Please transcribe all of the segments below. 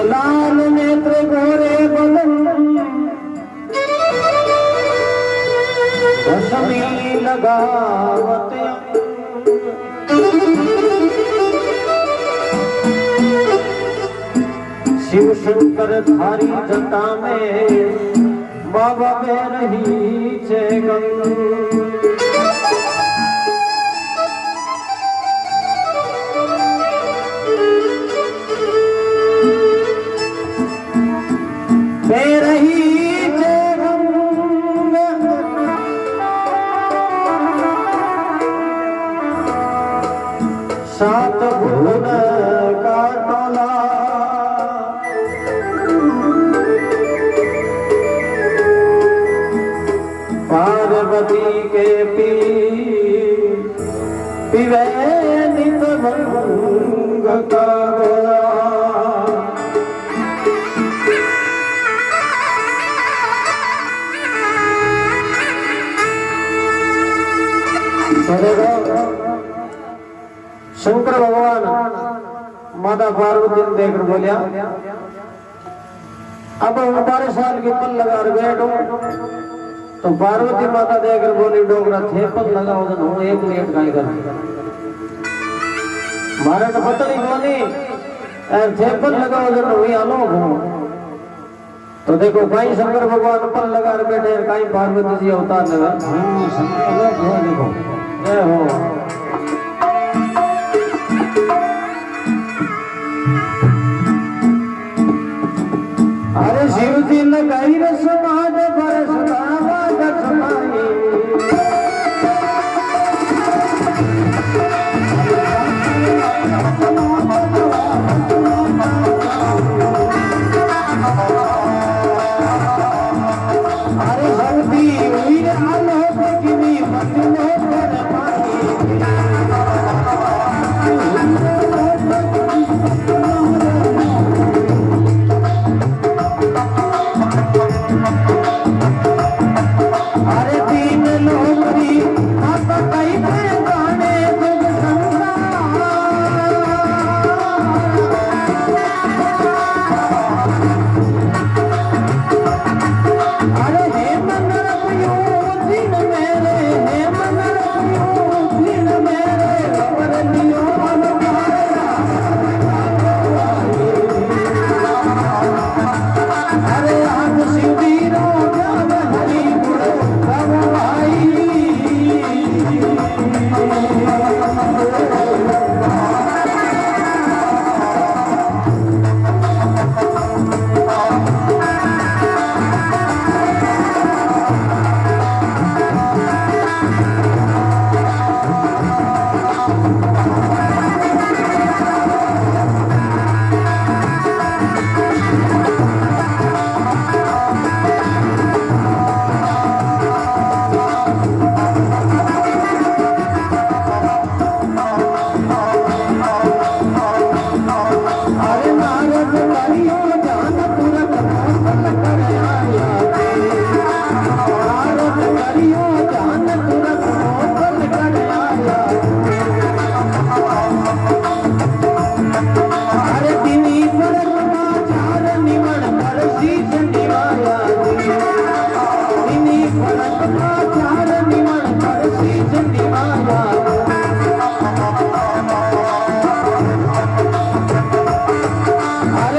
लाल नेत्र गोरे बुलंद रश्मि लगावत शिव शंकर थारी जटा में बाबा में रही छे सात भुवन का टोला पार्वती के पीवे नित भंग का गोला। शंकर भगवान माता पार्वती ने देखकर बोलिया अब 12 साल की पल लगा बैठो। तो पार्वती माता देखकर बोली डोगरा थे पल लगाओ तो हूँ 1 मिनट का ही कर मारे तो पता नहीं बोली थे पल लगाओ तो हुई आलो हूँ। तो देखो कहीं शंकर भगवान पल लगा बैठे कहीं पार्वती जी अवतार लगा। देखो जय हो। अरे शिव जी लगाई समाज पर समाज समाई अरे सर्दी हुई आलो किनी मंदिर पर पाई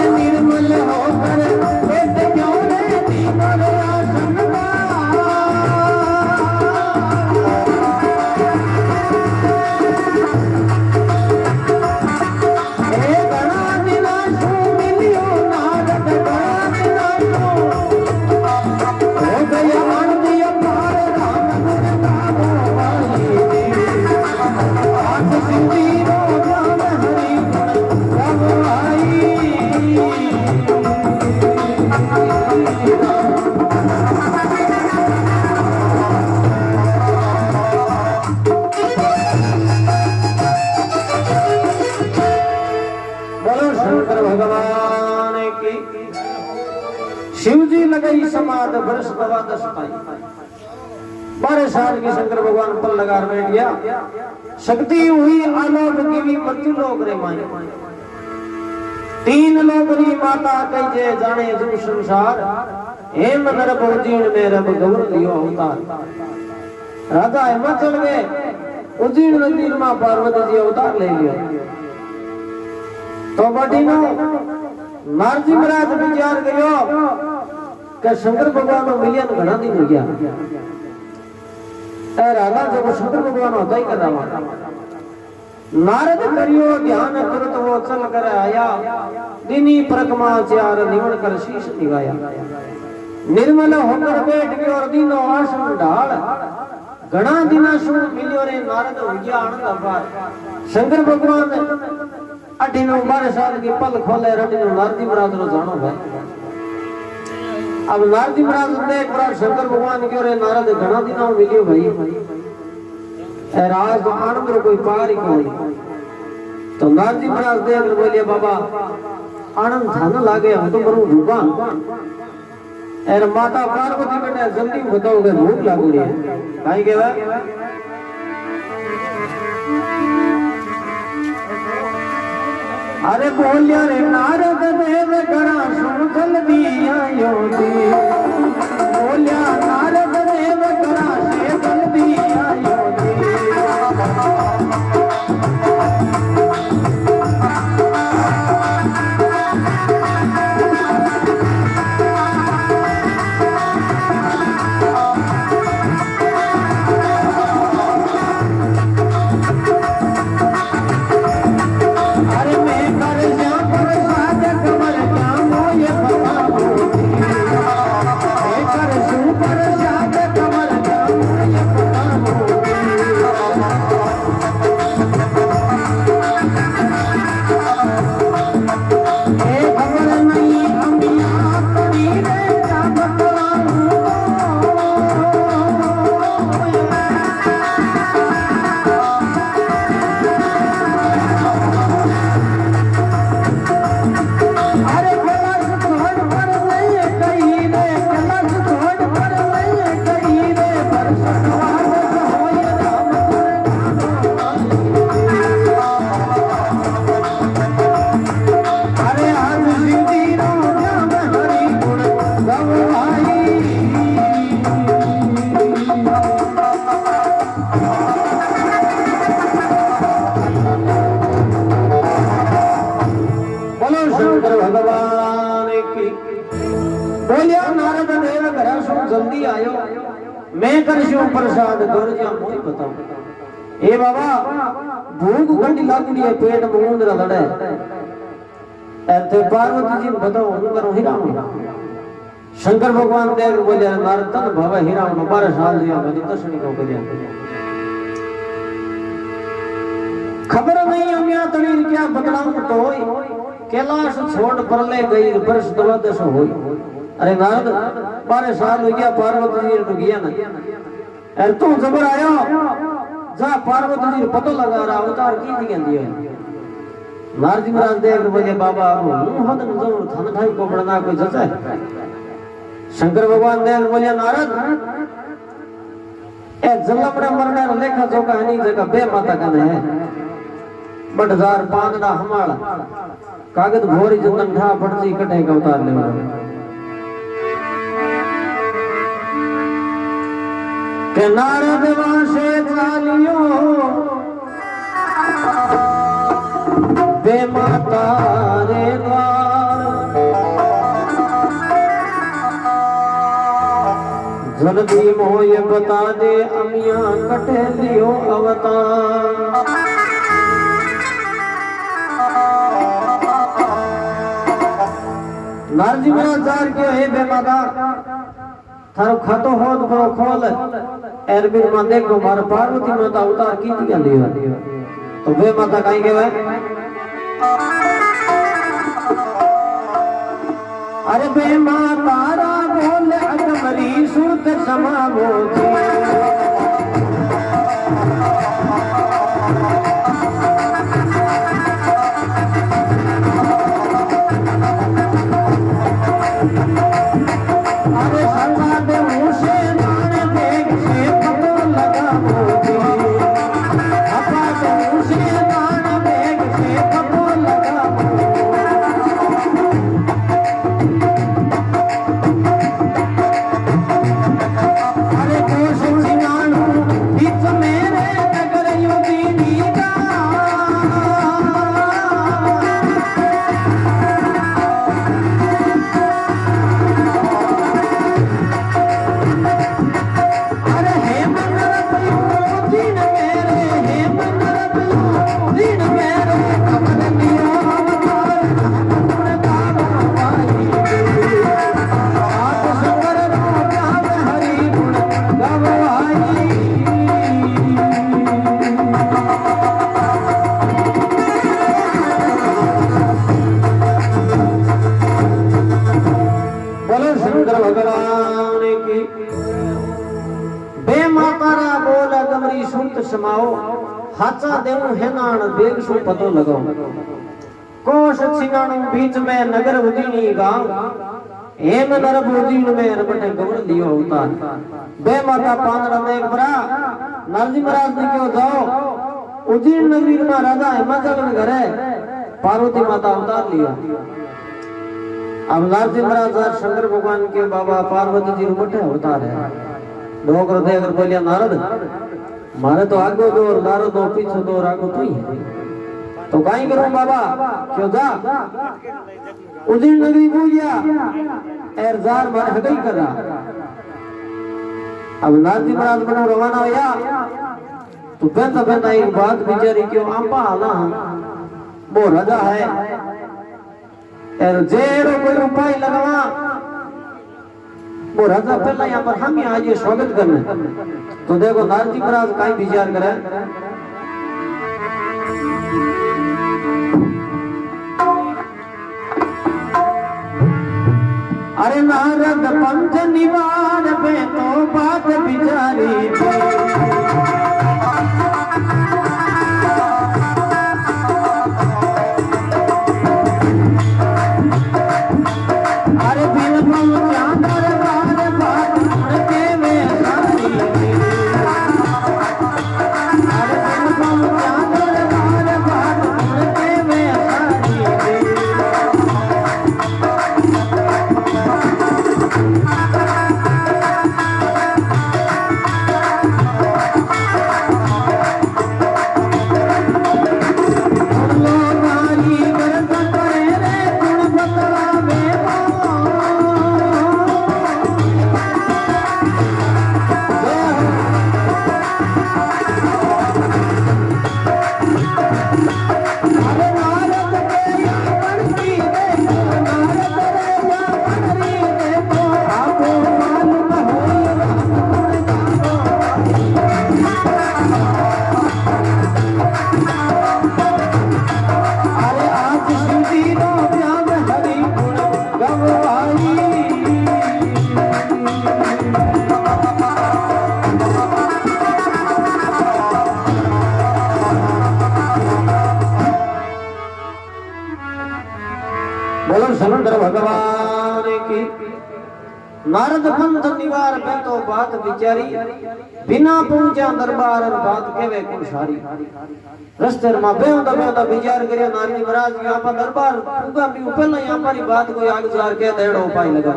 निर्मल शिव जी लगाई समाध वर्ष दवा 10 पाई 12 साल की शंकर भगवान पर लगा बैठ गया शक्ति हुई आलोक की भी मृत्यु लोक रे माई 3 लोक री माता कही जे जाने जो संसार हेम नर बहुजीण में रब गौर लियो अवतार राजा हिमाचल में उजीण नदी में पार्वती जी अवतार ले लियो तो बड़ी नो नारजी महाराज विचार करियो कि शंकर भगवान मिलियन घना दिन हो गया राजा जब शंकर भगवान होता ही कर रहा नारद करियो ध्यान तुरंत वो चल कर आया दिनी प्रकमा चार निवण कर शीश निगाया निर्मल होकर बैठ गयो और दिनो आसन ढाल घना दिना सु मिलियो रे नारद हो गया आनंद अपार शंकर भगवान 12 साल की पल खोले रटिनो नारदी महाराज रो जानो भाई अब नारदी महाराज ने एक बार शंकर भगवान क्यों रे नारद घना दिना मिलियो भाई राज आनंद रो कोई पार ही कोई तो नारदी महाराज देख बोलिए बाबा आनंद थान लागे हम तो मरू भूखा एर माता पार्वती बेटा जल्दी बताओगे भूख लागू है काई केवा अरे बोलिया रे नारद देव करा सुन जल्दी आयो दी बोलिया नारद देव करा से जल्दी आयो दी जल्दी आयो मैं करशो प्रसाद दुर्जा मोई बताऊं ए बाबा भूख गंडी लागुड़ी है पेट मूंद लड़े ऐते पार्वती जी बताओ हूं करो हिराम शंकर भगवान देख बोले नारद तन भव हिराम 12 साल जिया मेरी तसनी को करिया खबर नहीं हम या तणी क्या बतलाऊं तो कैलाश छोड़ परले गई वर्ष 12 होई अरे नारद 12 साल हो गया पार्वती जी ने गया ना अरे तू जबर आयो जा पार्वती जी पता लगा रहा अवतार की दिया दियो नारद जी महाराज देख बोले बाबा हद न जरूर थान ठाई को बड़ना कोई जचा शंकर भगवान देख बोले नारद ए जलमड़ा मरना लेखा जो कहानी जगह बे माता कने है बटजार पांगड़ा हमाल कागज भोरी जतन ठा फटजी कटे का अवतार ले के नारद वासे चालियो बे माता रे द्वार जल्दी मोय बता दे अमिया कटे लियो अवतार नारजी महाराज जार के हे बे माता थारो खातो होत बरो खोल एरबिन में देखो मार पार्वती माता अवतार की दिया लियो तो वे माता काई के भाई अरे बे माता रा बोले अजमरी सुरत समा मोती माओ हाचा देऊ हेनाण बेग सु पतो लगाओ कोश छिनाणु बीच में नगर उदीनी गांव हेम नरब उदीन में रबटे गवर लियो अवतार बे माता पांदरा देख बरा नारजी महाराज ने क्यों जाओ उदीन नगरी में राजा हिमाचल में घर है पार्वती माता अवतार लिया अब नारजी महाराज शंकर भगवान के बाबा पार्वती जी रुमटे अवतार है डोकर थे अगर बोलिया नारद मारे तो आगो दो और नारद दो पीछे दो और आगो तू ही तो काई करूं बाबा क्यों जा उदीन नगरी पूजिया एरजार मारे हगई कर रहा अब नारजी महाराज बनो रवाना होया तो बेंदा बेंदा एक बात बिचारी क्यों आंपा आना वो राजा है एर जेरो कोई उपाय लगावा वो राजा पहला यहाँ पर हम ही आज ये स्वागत करने तो देखो नारजी महाराज काई विचार करे अरे नारद पंच निवार पे तो बात बिचारी अरे बिल्कुल समुद्र भगवान की नारद पंथ निवार पे तो बात बिचारी बिना पहुंचा दरबार बात केवे कुशारी रस्ते में बेउदा बेउदा विचार करे नारजी महाराज यहां पर दरबार पूगा भी पहले यहां पर बात कोई आग जार के देड़ो उपाय लगा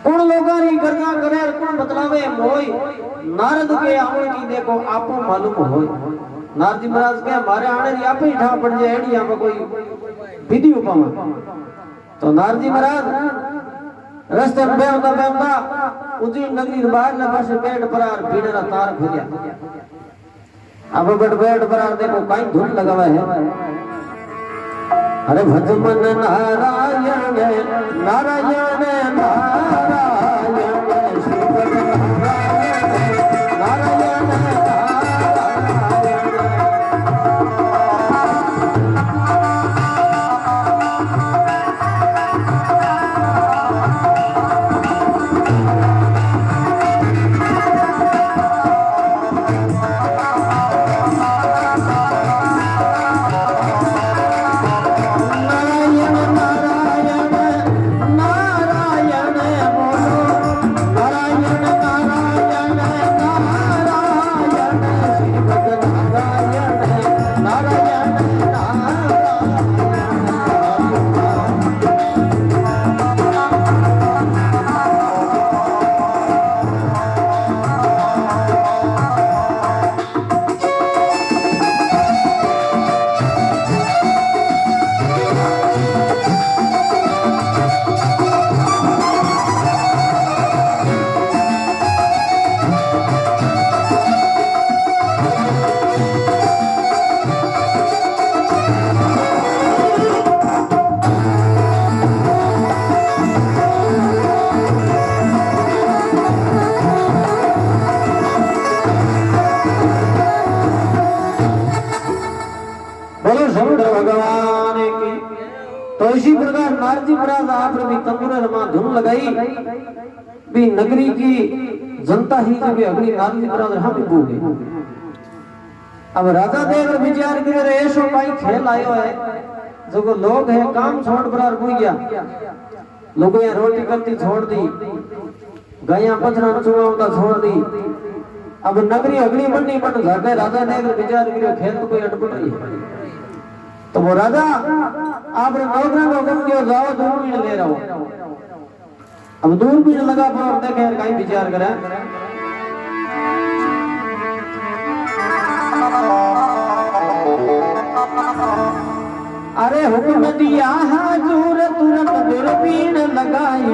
कौन लोगा री करना करे कौन बतलावे मोय नारद के आवन की देखो आपो मालूम होय नारजी महाराज के हमारे आने री आप ही ठा पड़ जाए एड़ी यहां पर कोई विधि उपमा तो नारजी महाराज रस्ते में बेउदा बेउदा उदीन नगरी बाहर न पासे पेट परार भीड़रा तार खुलिया अब पेट परार देखो काई धुन लगावा है अरे भज मन नारायण नारायण नारायण शिव नारायण नारायण उसी प्रकार नारजी महाराज आप भी तंबूरे रमा धुन लगाई भी नगरी की जनता ही जब अगली नारजी महाराज हम बोगे। अब राजा देव विचार करे ऐसो भाई खेल आयो है जो लोग है काम छोड़ बरार बुई गया लोग यहाँ रोटी करती छोड़ दी गया पथरा चुनावता छोड़ दी। अब नगरी अगली बननी बन जाके राजा देव विचार करे खेल तो कोई अटपट नहीं है। तो वो राजा आपने नौकरा को हुक्म दिया जाओ दूरबीन ले रहा हो। अब दूरबीन लगा पर देखे कहीं विचार करे अरे हुक्म दिया हजूर तुरंत दूरबीन लगाई।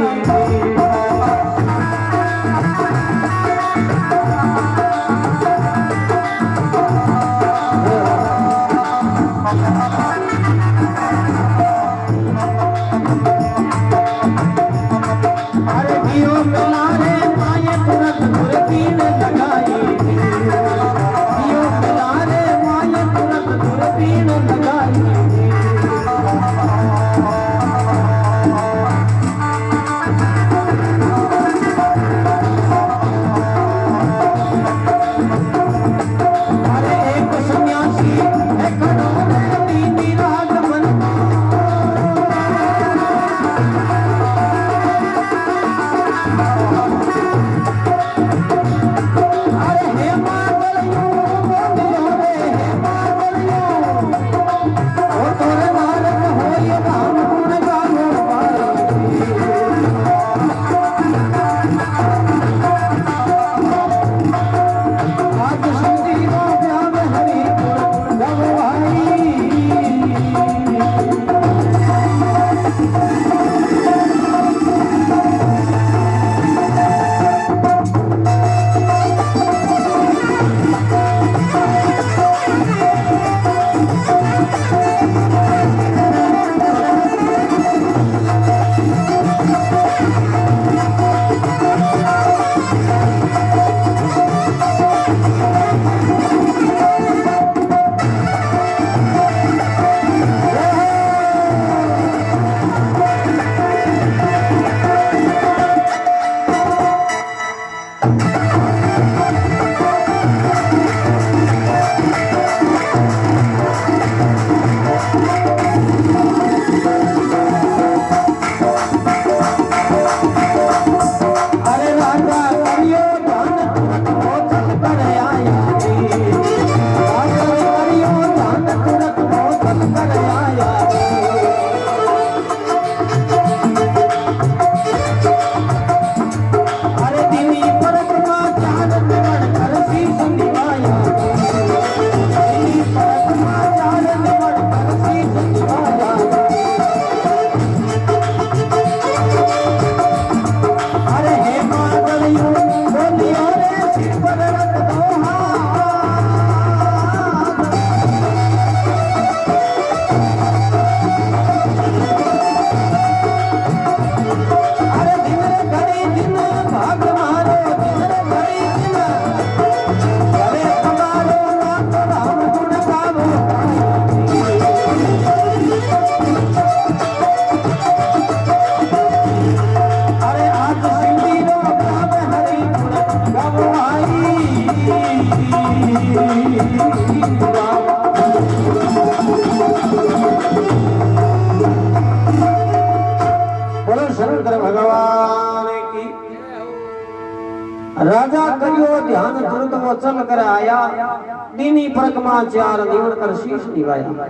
राजा करियो ध्यान तुरंत वो चल कर आया, दीनी परकमा चार निवड़ कर शीश निभाया।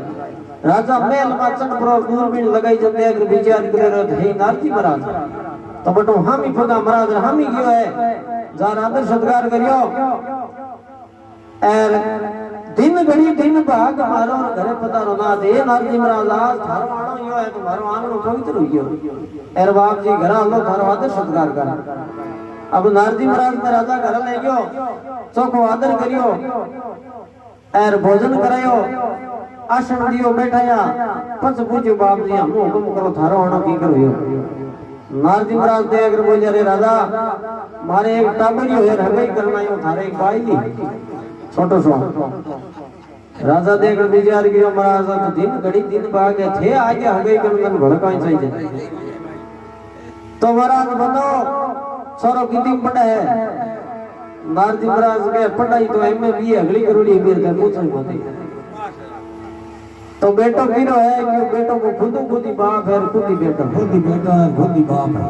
राजा महल में चढ़ पर दूरबीन लगाई जब देख विचार करे हे नारजी महाराज तो बटो हामी फगा महाराज हामी गयो है जार आदर सत्कार करियो एर दिन घड़ी दिन भाग मारो घरे पधारो ना दे नारजी महाराज आज थारो आनो यो है तुम्हारो आंगनो पवित्र होइयो एर बाप जी घर आलो थारो आदर सत्कार कर। अब नारजी महाराज ने राजा घर ले गयो चोखो आदर करियो एर भोजन करायो आसन दियो बैठाया पछ पूछो बाप जी हम हुक्म करो थारो आनो की करो। नारजी महाराज दे अगर बोले रे राजा मारे एक टाबरियो है रगई करना यो थारे एक बाई ली छोटो सो राजा देख विचार किया महाराज तो दिन घड़ी दिन भागे थे आगे हो गई कन भड़काई चाहिए तो महाराज बताओ सोरो कितनी पढ़ा है नारजी महाराज के पढ़ाई तो एमए बीए अगली करोड़ी मेरे तक पूछ नहीं पाती तो बेटो गिरो है कि बेटो को खुद ही बाप है खुद ही बेटा है खुद ही बाप है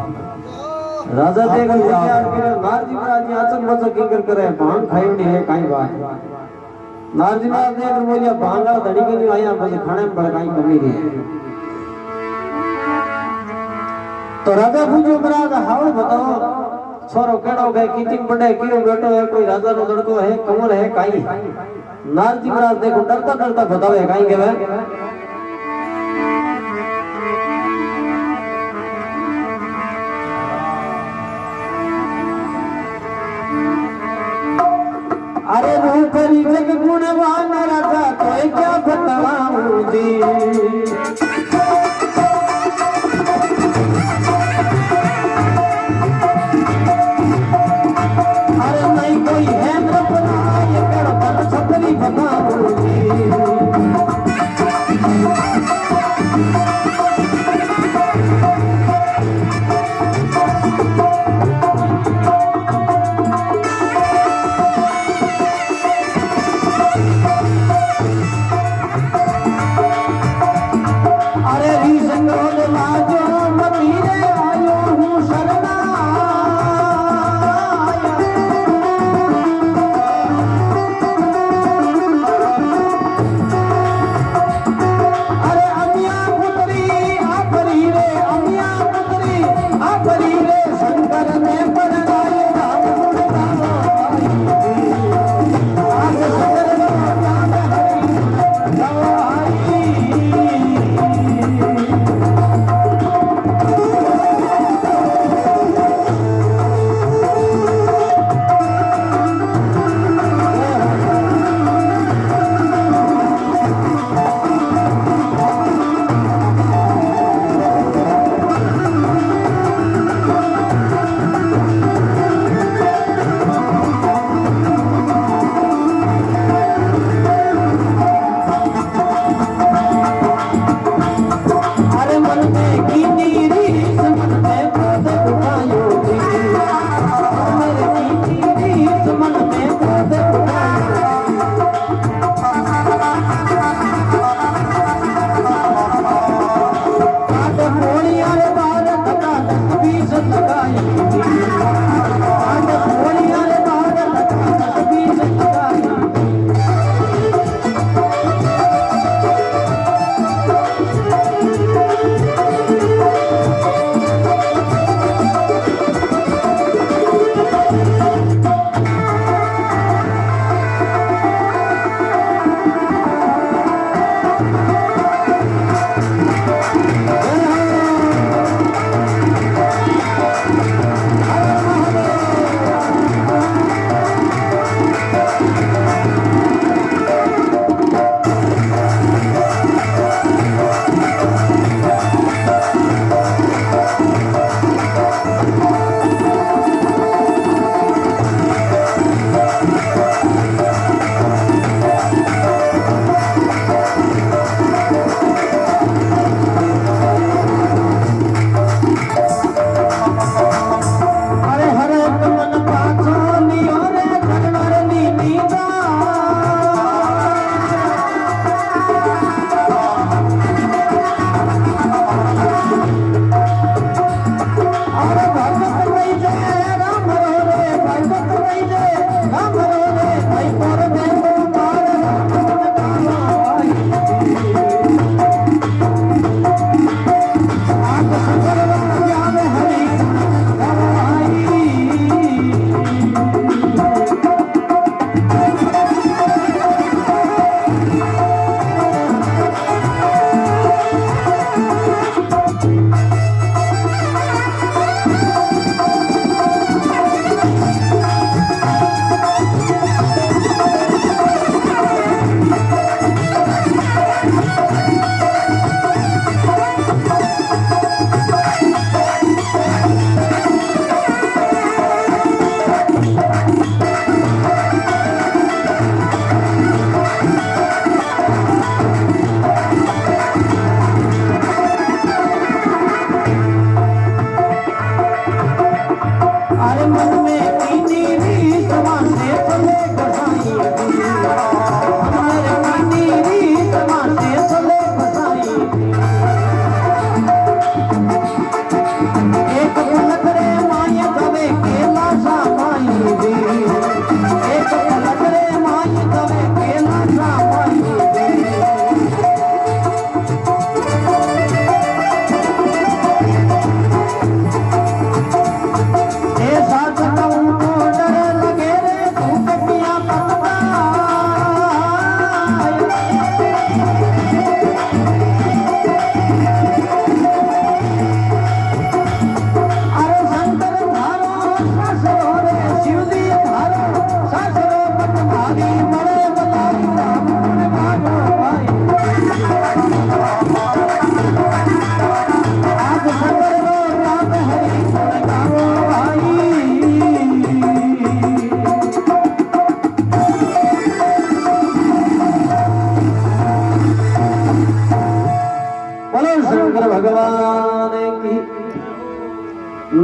राजा देख विचार किया नारजी महाराज जी अचक बचक की करे भांग खाई नहीं है काई बात नारजी महाराज देख बोलिया भांगा धड़ी के नहीं आया बस खाने में बड़काई कमी नहीं तो राजा पूछो महाराज हाल बताओ छोरो केड़ो गए कितनी बड़े कियो बेटो है कोई राजा नो लड़को है कमर है काई नारजी महाराज देखो डरता डरता बतावे काई के वे अरे रूपरी जग गुणवान राजा कोई क्या बताऊं जी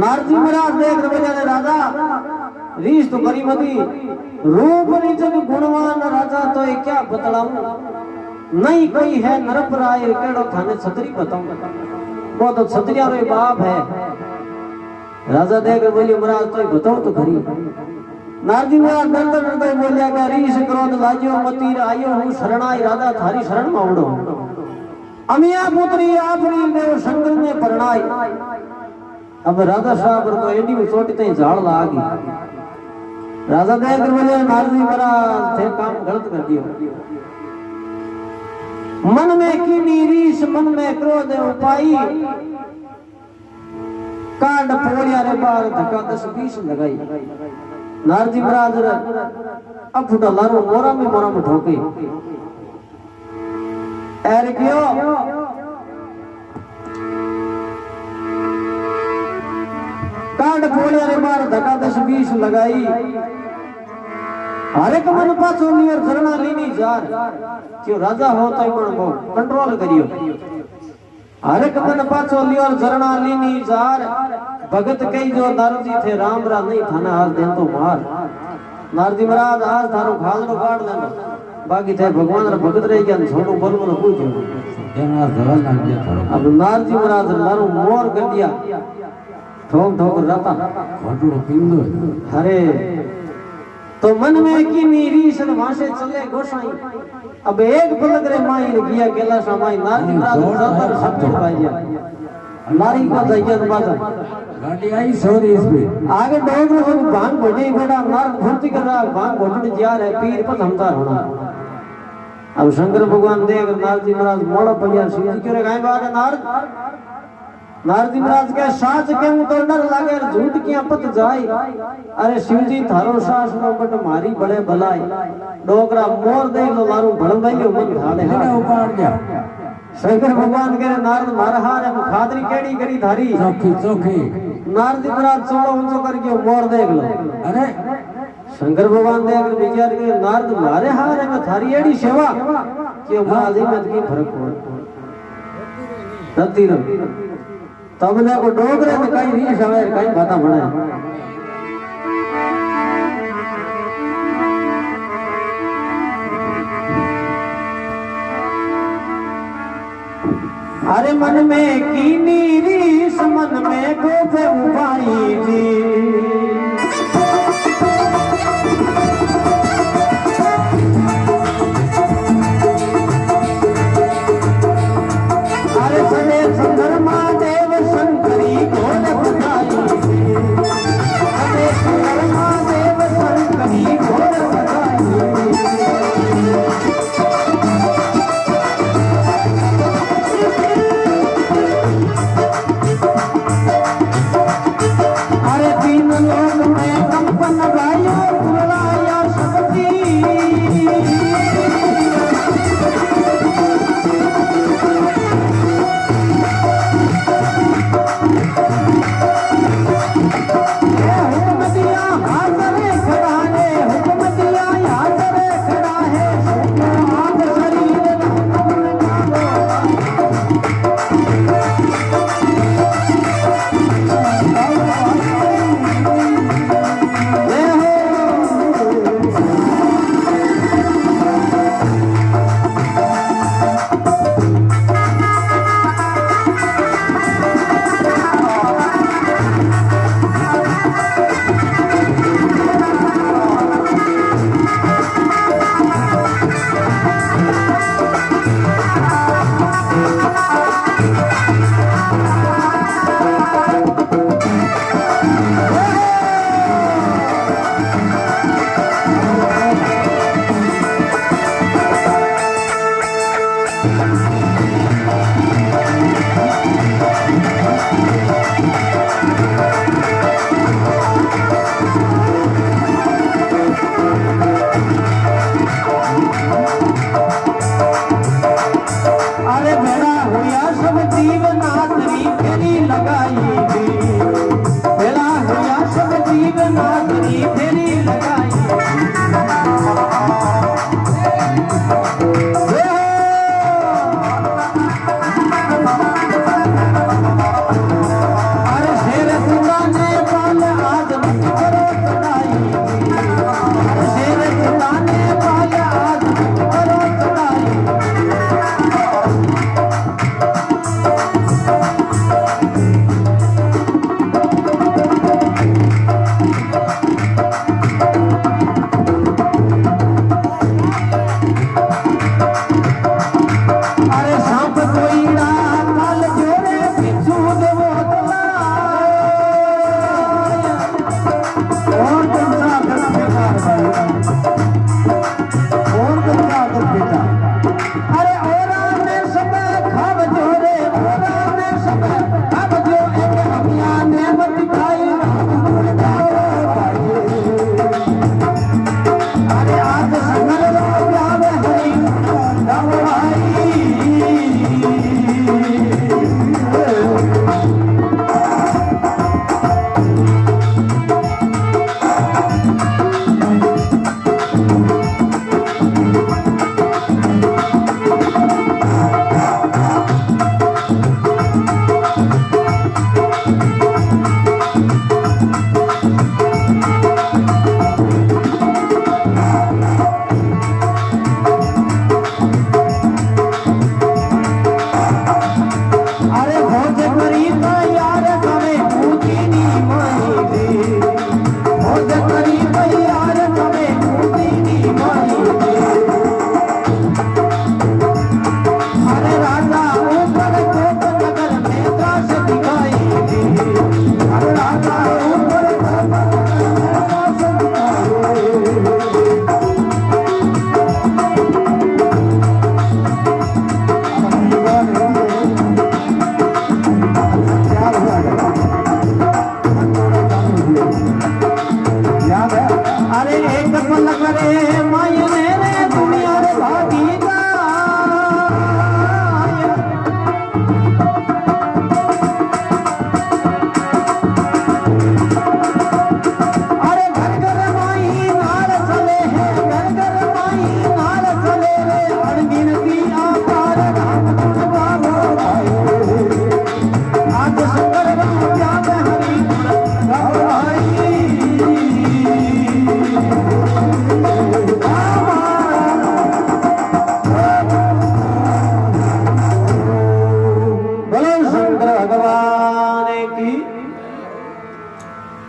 नारजी महाराज देख रहे बजाने राजा रीस तो करी मती रूप रीचक गुणवान राजा तो ये क्या बतलाऊं नहीं कोई है नरपराय केड़ो थाने छतरी बताऊं वो तो छतरिया रो बाप है राजा देख रहे बोली महाराज तो बताओ तो खरी नारजी महाराज डरते डरते बोलिया कि रीस क्रोध लाजियो मती आयो हूं शरणाई राजा थारी शरण में उड़ो अमिया पुत्री आपनी देव शंकर में परणाई अब राजा साहब तो एडी में छोटी झाड़ लागी राजा देख बोले नारजी महाराज थे काम गलत कर दियो मन में कीनी रीस मन में क्रोध उपाई कांड पोलिया रे बार धक्का 10-20 लगाई नारजी महाराज अब फुटा लारो मोरा में ठोके एर क्यों कांड पोलिया रे बार धक्का 10-20 लगाई हर एक मन पाछो लियर झरना लीनी जार क्यों राजा हो तो पण कंट्रोल करियो हर एक मन पाछो लियर झरना लीनी जार भगत कई जो नारजी थे राम रा नहीं थाना हाल देन तो मार नारजी महाराज आज थारो खालनो काट लेनो बाकी थे भगवान रा भगत रह गया छोटो बोल पूछो जना धरल ना गया थारो अब नारजी महाराज लारो मोर कर दिया ठोक ठोक राता घोटड़ो पिंदो अरे तो मन में की नीरी सन वासे चले गोसाई अब एक पलक रे माई ने किया केला समाई नारजी महाराज सतर सब पाई गया नारी को जाइए बात गाड़ी आई सौरी इसमें आगे डोगरो सब भांग भोटे बेटा नार भक्ति कर रहा भांग भोटे जा रहे पीर पर हमता होना अब शंकर भगवान देख नारजी महाराज मोड़ा पड़िया शिव जी क्यों गाय बात है नारजी महाराज के साच के मु तो डर लागे झूठ की पत जाए अरे शिव जी थारो सास नो बट मारी बड़े भलाई डोगरा मोर देख लो लारू भड़ंदाइयो मन ढाले लेना उपाड़ गया शंकर भगवान के नारद महाराज है खादरी केड़ी करी थारी चौकी चौकी नारजी महाराज चोड़ो ऊंचो करके मोर देख लो अरे शंकर भगवान देख विचार के नारद मारे हारे में थारी एड़ी सेवा कि महाराज में की फर्क हो रत्ती रो तब ने को डोगरे में कई रीस आवे कई बाता बने अरे मन में कीनी रीस मन में गोफे उपाई जी अरे सने सुंदर महादेव शंकरी घोर बताई अरे सुंदर महादेव शंकरी घोर बताई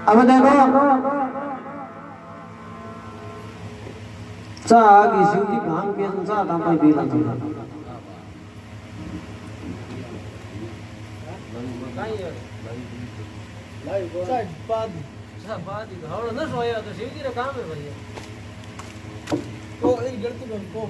अब देखो चाह की शिव जी काम के संसार था कोई भी लग बाद न सोया तो शिव जी रा काम है भैया तो एक गलती को